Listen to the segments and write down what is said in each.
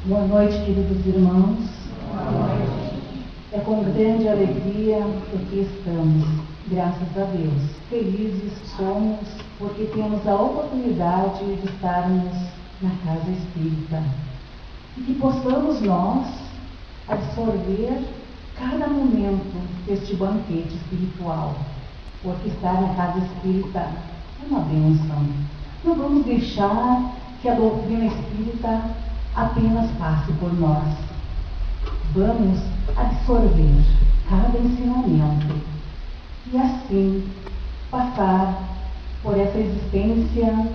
Boa noite, queridos irmãos. Boa noite. É com grande alegria que aqui estamos, graças a Deus. Felizes somos porque temos a oportunidade de estarmos na casa espírita e que possamos nós absorver cada momento deste banquete espiritual, porque estar na casa espírita é uma bênção. Não vamos deixar que a doutrina espírita apenas passe por nós. Vamos absorver cada ensinamento e assim passar por essa existência,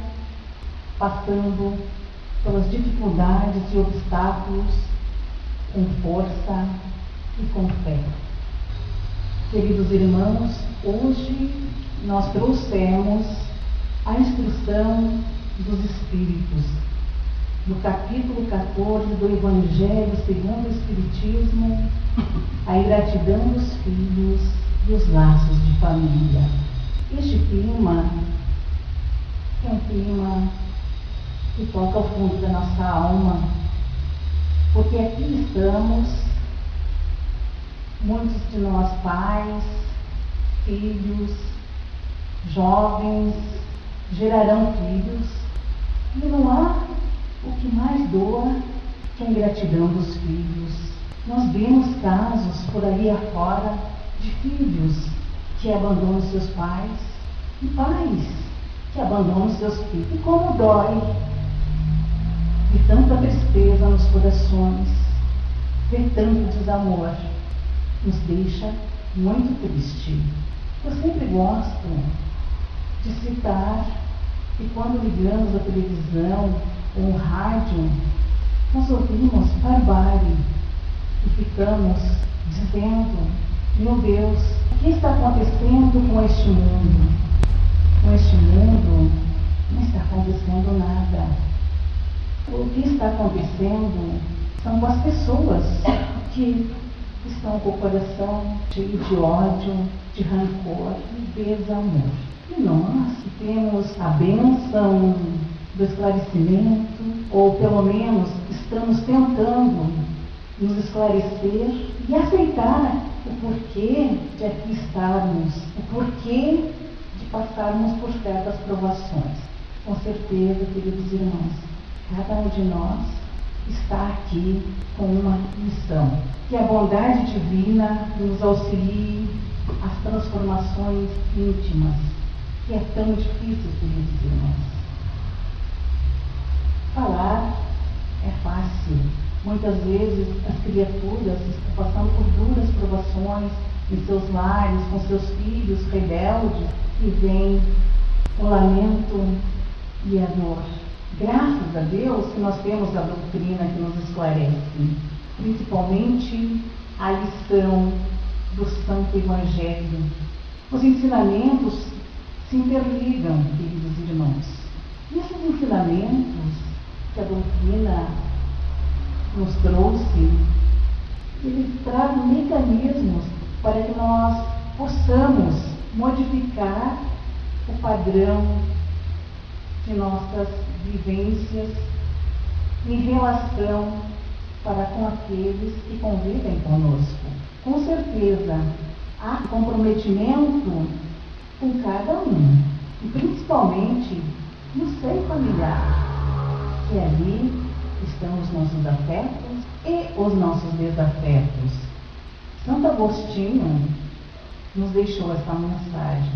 passando pelas dificuldades e obstáculos com força e com fé. Queridos irmãos, hoje nós trouxemos a instrução dos Espíritos, no capítulo 14 do Evangelho segundo o Espiritismo, a ingratidão dos filhos e os laços de família. Este clima é um clima que toca ao fundo da nossa alma, porque aqui estamos, muitos de nós pais, filhos, jovens, gerarão filhos, e não há o que mais doa que a ingratidão dos filhos. Nós vemos casos por aí afora de filhos que abandonam seus pais e pais que abandonam seus filhos. E como dói de tanta tristeza nos corações, ver tanto desamor, nos deixa muito triste. Eu sempre gosto de citar que quando ligamos a televisão ou o rádio, nós ouvimos barbárie e ficamos dizendo: meu Deus, o que está acontecendo com este mundo? Com este mundo não está acontecendo nada. O que está acontecendo são as pessoas que estão com o coração cheio de ódio, de rancor e desamor. E nós que temos a bênção do esclarecimento, ou pelo menos estamos tentando nos esclarecer e aceitar o porquê de aqui estarmos, o porquê de passarmos por certas provações. Com certeza, queridos irmãos, cada um de nós está aqui com uma missão. Que a bondade divina nos auxilie às transformações íntimas, que é tão difícil, queridos irmãos. Falar é fácil. Muitas vezes as criaturas estão passando por duras provações em seus lares, com seus filhos rebeldes, e vem o lamento e a dor. Graças a Deus que nós temos a doutrina que nos esclarece, principalmente a lição do Santo Evangelho. Os ensinamentos se interligam, queridos irmãos. E esses ensinamentos que a doutrina nos trouxe, ele traz mecanismos para que nós possamos modificar o padrão de nossas vivências em relação para com aqueles que convivem conosco. Com certeza, há comprometimento com cada um, e principalmente no seio familiar, que ali estão os nossos afetos e os nossos desafetos. Santo Agostinho nos deixou essa mensagem,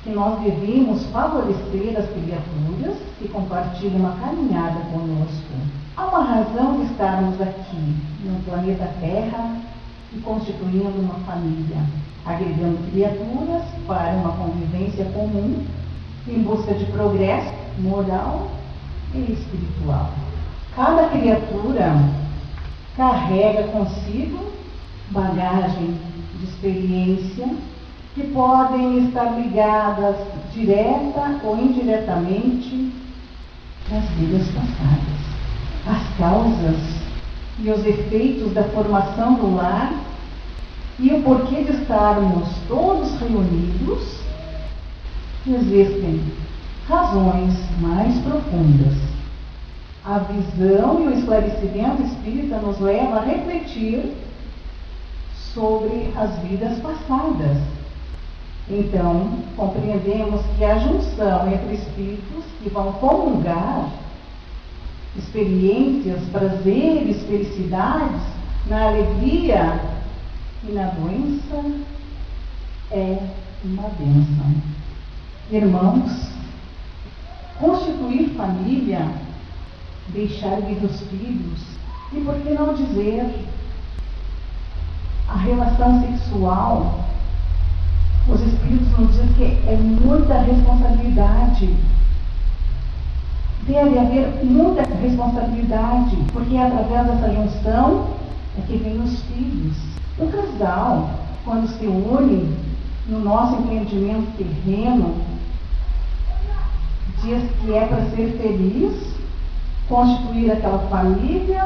que nós devemos favorecer as criaturas que compartilham uma caminhada conosco. Há uma razão de estarmos aqui, no planeta Terra, e constituindo uma família, agregando criaturas para uma convivência comum, em busca de progresso moral e espiritual. Cada criatura carrega consigo bagagem de experiência que podem estar ligadas direta ou indiretamente às vidas passadas. As causas e os efeitos da formação do lar e o porquê de estarmos todos reunidos, existem razões mais profundas. A visão e o esclarecimento espírita nos leva a refletir sobre as vidas passadas. Então, compreendemos que a junção entre espíritos que vão comungar experiências, prazeres, felicidades, na alegria e na doença, é uma bênção. Irmãos, constituir família, deixar vir os filhos, e por que não dizer a relação sexual, os espíritos nos dizem que é muita responsabilidade. Deve haver muita responsabilidade, porque é através dessa junção é que vem os filhos. O casal, quando se une no nosso empreendimento terreno, diz que é para ser feliz, constituir aquela família,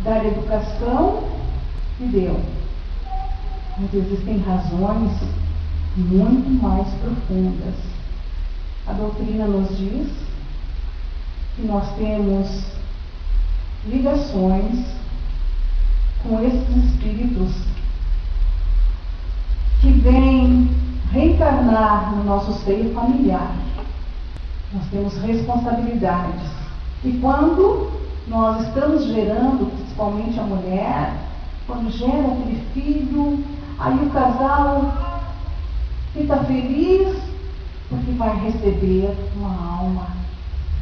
dar educação e deu. Mas existem razões muito mais profundas. A doutrina nos diz que nós temos ligações com esses espíritos que vêm reencarnar no nosso seio familiar. Nós temos responsabilidades. E quando nós estamos gerando, principalmente a mulher, quando gera aquele filho, aí o casal fica feliz porque vai receber uma alma.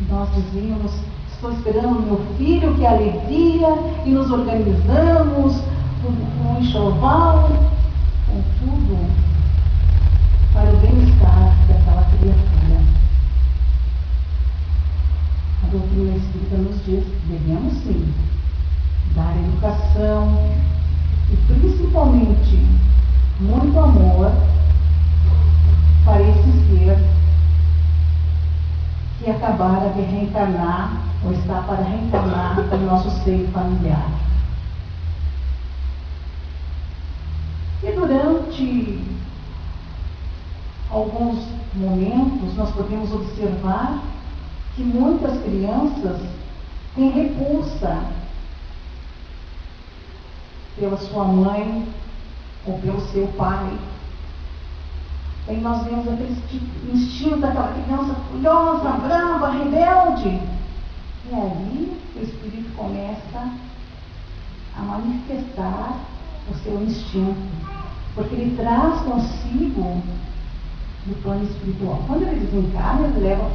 Nós dizíamos, estou esperando meu filho, que alegria, e nos organizamos com um enxoval, com tudo, para o bem-estar daquela criatura. A doutrina espírita nos diz que devemos sim dar educação e principalmente muito amor para esse ser que acabaram de reencarnar ou está para reencarnar no nosso seio familiar. E durante alguns momentos nós podemos observar que muitas crianças têm repulsa pela sua mãe ou pelo seu pai. E nós vemos aquele instinto daquela criança furiosa, brava, rebelde. E aí o espírito começa a manifestar o seu instinto, porque ele traz consigo do plano espiritual. Quando ele desencarna, ele leva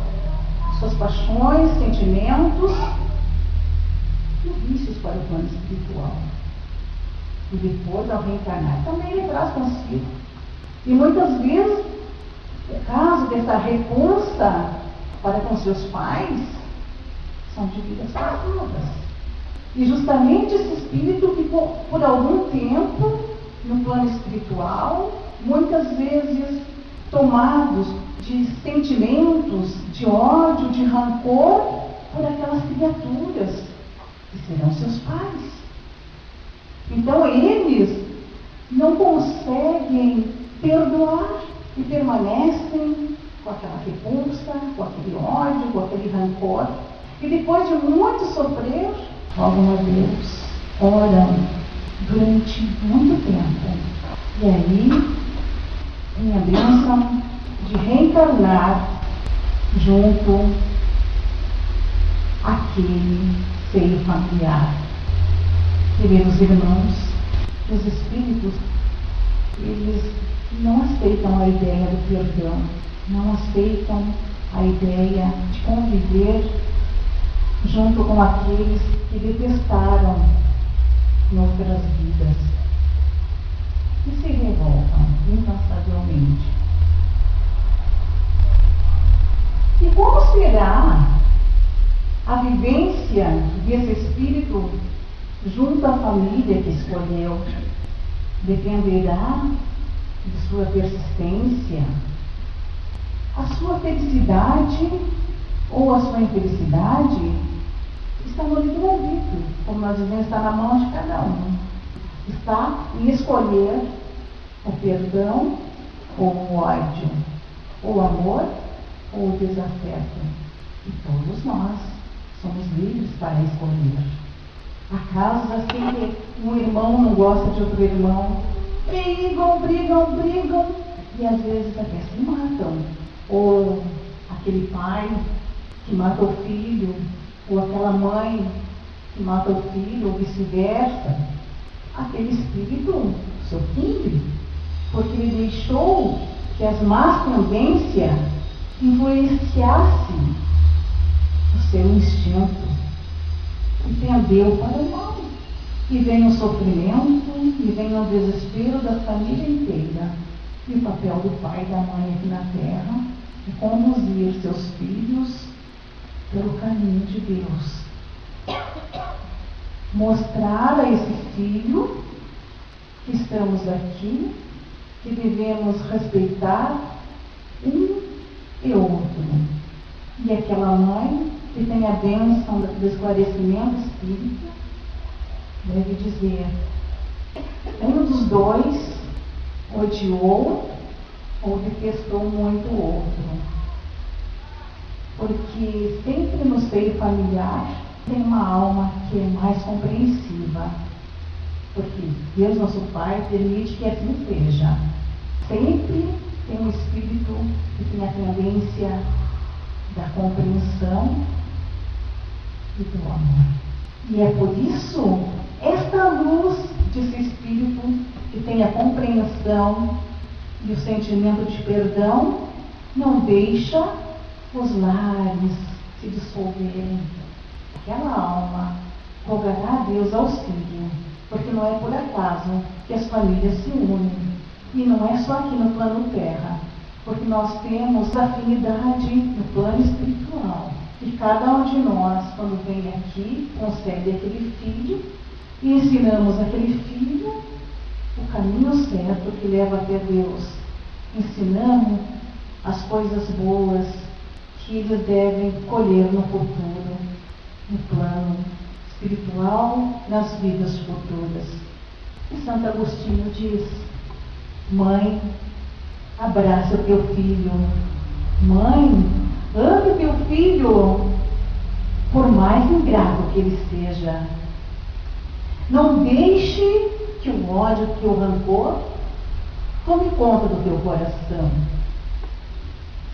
suas paixões, sentimentos e vícios para o plano espiritual. E depois, ao reencarnar, também ele traz consigo. E muitas vezes, o caso dessa repulsa para com seus pais são de vidas passadas. E justamente esse espírito ficou por algum tempo no plano espiritual, muitas vezes tomados de sentimentos, de ódio, de rancor por aquelas criaturas que serão seus pais. Então eles não conseguem perdoar e permanecem com aquela repulsa, com aquele ódio, com aquele rancor. E depois de muito sofrer, rogam a Deus, oram durante muito tempo. E aí tem a bênção de reencarnar junto àquele seio familiar. Queridos irmãos, os espíritos, eles não aceitam a ideia do perdão, não aceitam a ideia de conviver junto com aqueles que detestaram em outras vidas e se revoltam incansavelmente. E como será a vivência desse espírito junto à família que escolheu? Dependerá de sua persistência, a sua felicidade ou a sua infelicidade está no livre-arbítrio, como nós dizemos, está na mão de cada um. Está em escolher o perdão ou o ódio, o amor ou o desafeto. E todos nós somos livres para escolher. Acaso assim um irmão não gosta de outro irmão, brigam, e às vezes até se matam. Ou aquele pai que mata o filho, ou aquela mãe que mata o filho, ou vice-versa. Aquele espírito sucumbe, porque ele deixou que as más tendências influenciassem o seu instinto e pendeu para o mal. E vem o sofrimento, e vem o desespero da família inteira. E o papel do pai e da mãe aqui na terra é conduzir seus filhos pelo caminho de Deus. Mostrar a esse filho que estamos aqui, que devemos respeitar um e outro. E aquela mãe que tem a bênção do esclarecimento espírita deve dizer: um dos dois odiou ou detestou muito o outro. Porque sempre no seio familiar tem uma alma que é mais compreensiva. Porque Deus, nosso Pai, permite que assim seja. Sempre tem um espírito que tem a tendência da compreensão e do amor. E é por isso, esta luz desse espírito que tem a compreensão e o sentimento de perdão não deixa os lares se dissolverem. Aquela alma rogará a Deus auxílio, porque não é por acaso que as famílias se unem. E não é só aqui no plano terra, porque nós temos afinidade no plano espiritual. E cada um de nós, quando vem aqui, concede aquele filho e ensinamos aquele filho o caminho certo que leva até Deus. Ensinamos as coisas boas que eles devem colher no futuro, no plano espiritual, nas vidas futuras. E Santo Agostinho diz: mãe, abraça o teu filho. Mãe, ame o teu filho, por mais ingrato que ele seja. Não deixe que o ódio, que o rancor tome conta do teu coração.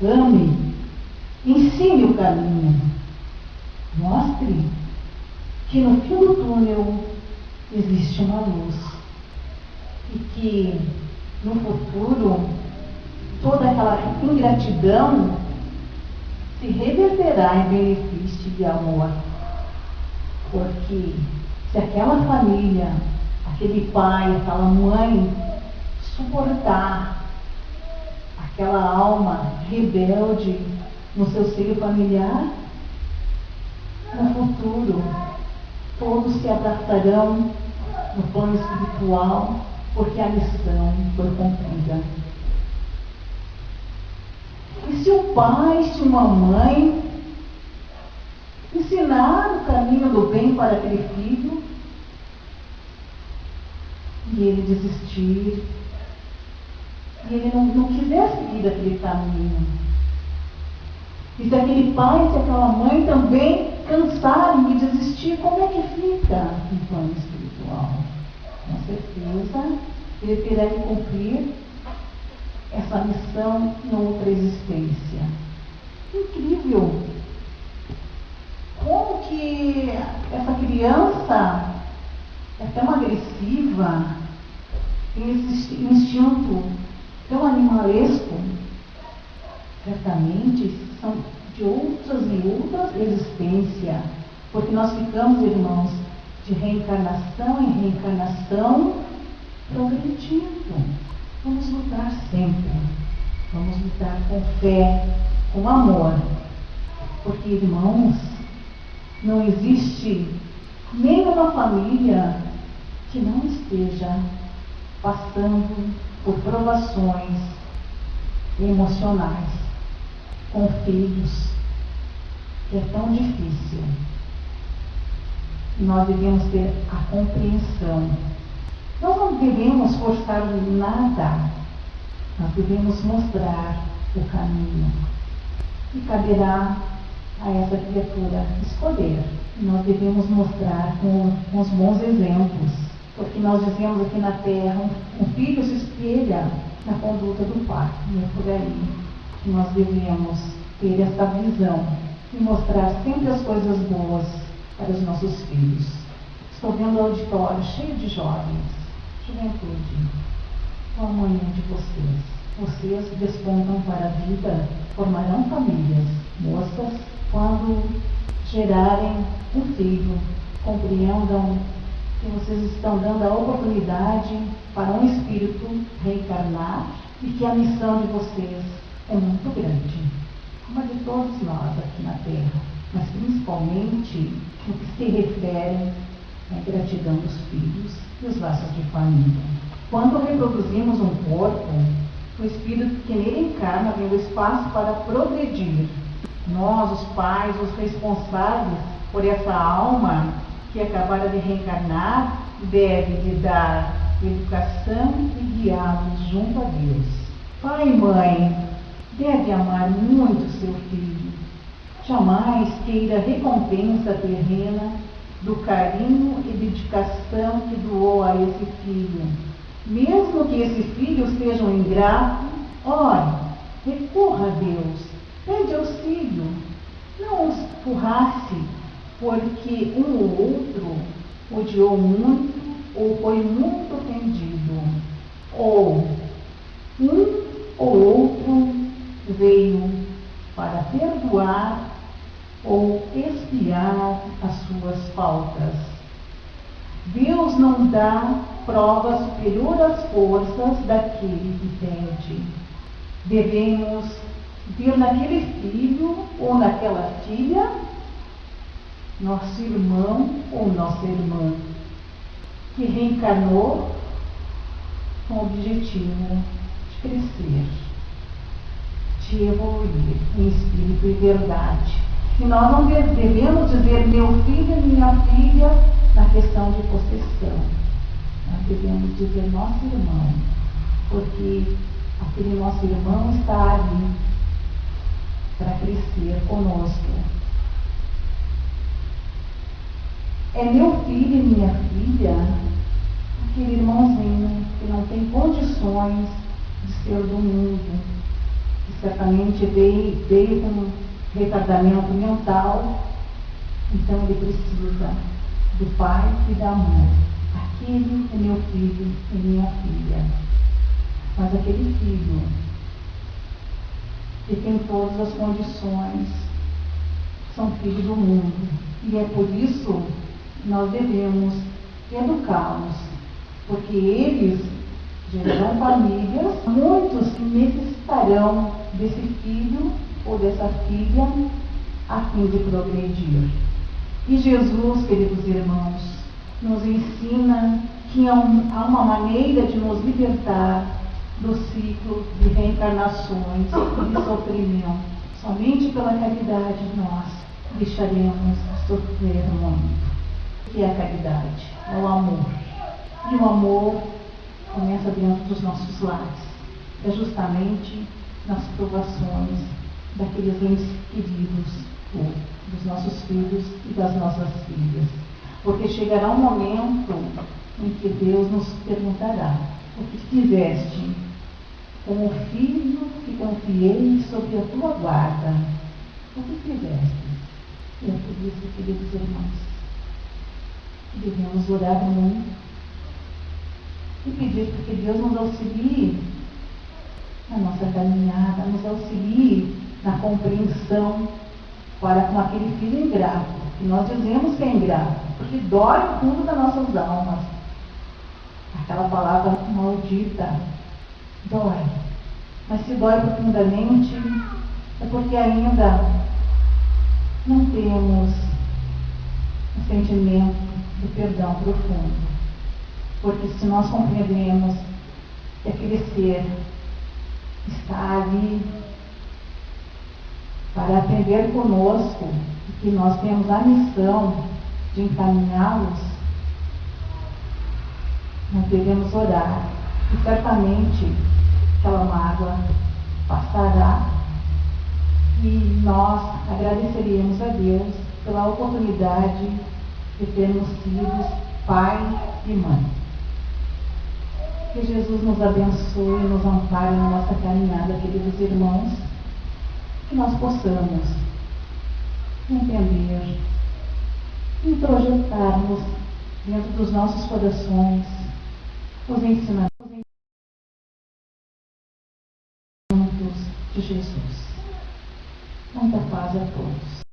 Ame, ensine o caminho. Mostre que no fim do túnel existe uma luz. E que no futuro toda aquela ingratidão se reverterá em benefício de amor. Porque se aquela família, aquele pai, aquela mãe suportar aquela alma rebelde no seu seio familiar, no futuro todos se abraçarão no plano espiritual, porque a missão foi cumprida. E se o pai, se uma mãe ensinar o caminho do bem para aquele filho e ele desistir, e ele não quiser seguir aquele caminho, e se aquele pai, se aquela mãe também cansarem e desistir, como é que fica no plano espiritual? Com certeza ele terá que cumprir essa missão em outra existência. Incrível! Como que essa criança é tão agressiva, tem esse instinto tão animalesco? Certamente são de outras e outras existências, porque nós ficamos, irmãos, de reencarnação em reencarnação, progredindo. Vamos lutar sempre, vamos lutar com fé, com amor, porque, irmãos, não existe nenhuma família que não esteja passando por provações emocionais, com filhos, que é tão difícil. Nós devemos ter a compreensão. Nós não devemos forçar nada, nós devemos mostrar o caminho. E caberá a essa criatura escolher. Nós devemos mostrar com os bons exemplos, porque nós dizemos aqui na terra, um filho se espelha na conduta do pai, e é por aí que nós devemos ter essa visão e mostrar sempre as coisas boas para os nossos filhos. Estou vendo o auditório cheio de jovens, juventude, o amanhã de vocês. Vocês despontam para a vida, formarão famílias, moças, quando gerarem um filho, compreendam que vocês estão dando a oportunidade para um espírito reencarnar e que a missão de vocês é muito grande, como a de todos nós aqui na Terra, mas principalmente no que se refere à gratidão dos filhos e os laços de família. Quando reproduzimos um corpo, o espírito que nele encarna tem o espaço para progredir. Nós, os pais, os responsáveis por essa alma que acabara de reencarnar, deve lhe dar educação e guiá-los junto a Deus. Pai e mãe deve amar muito seu filho. Jamais queira recompensa terrena do carinho e dedicação que doou a esse filho. Mesmo que esse filho seja um ingrato, ore, recorra a Deus, pede auxílio. Não os esfurrasse, porque um ou outro odiou muito ou foi muito ofendido, ou um ou outro veio para perdoar ou expiar as suas faltas. Deus não dá prova superior às forças daquele que pede. Devemos ver naquele filho ou naquela filha nosso irmão ou nossa irmã que reencarnou com o objetivo de crescer, de evoluir em espírito e verdade. E nós não devemos dizer meu filho e minha filha na questão de possessão. Nós devemos dizer nosso irmão, porque aquele nosso irmão está ali para crescer conosco. É meu filho e minha filha, aquele irmãozinho que não tem condições de ser do mundo, que certamente veio com retardamento mental, então ele precisa do pai e da mãe. Aquele é meu filho e minha filha. Mas aquele filho que tem todas as condições são filhos do mundo. E é por isso que nós devemos educá-los, porque eles gerarão famílias, muitos necessitarão desse filho ou dessa filha a fim de progredir. E Jesus, queridos irmãos, nos ensina que há uma maneira de nos libertar do ciclo de reencarnações e de sofrimento. Somente pela caridade nós deixaremos de sofrer muito. O que é a caridade? É o amor. E o amor começa dentro dos nossos lares. É justamente nas provações daqueles entes queridos, dos nossos filhos e das nossas filhas. Porque chegará um momento em que Deus nos perguntará: o que fizeste com o filho que confiei sobre a tua guarda? O que fizeste? E é por isso, queridos irmãos, que devemos orar muito e pedir para que Deus nos auxilie na nossa caminhada, nos auxilie na compreensão para com aquele filho ingrato, que nós dizemos que é ingrato, porque dói o fundo das nossas almas. Aquela palavra maldita dói, mas se dói profundamente é porque ainda não temos o sentimento do perdão profundo. Porque se nós compreendemos que aquele ser está ali para aprender conosco e que nós temos a missão de encaminhá-los, nós devemos orar e certamente aquela mágoa passará E nós agradeceríamos a Deus pela oportunidade de termos sido pai e mãe. Que Jesus nos abençoe e nos ampare na nossa caminhada, queridos irmãos, que nós possamos entender e projetarmos dentro dos nossos corações os ensinamentos de Jesus. Muita paz a todos.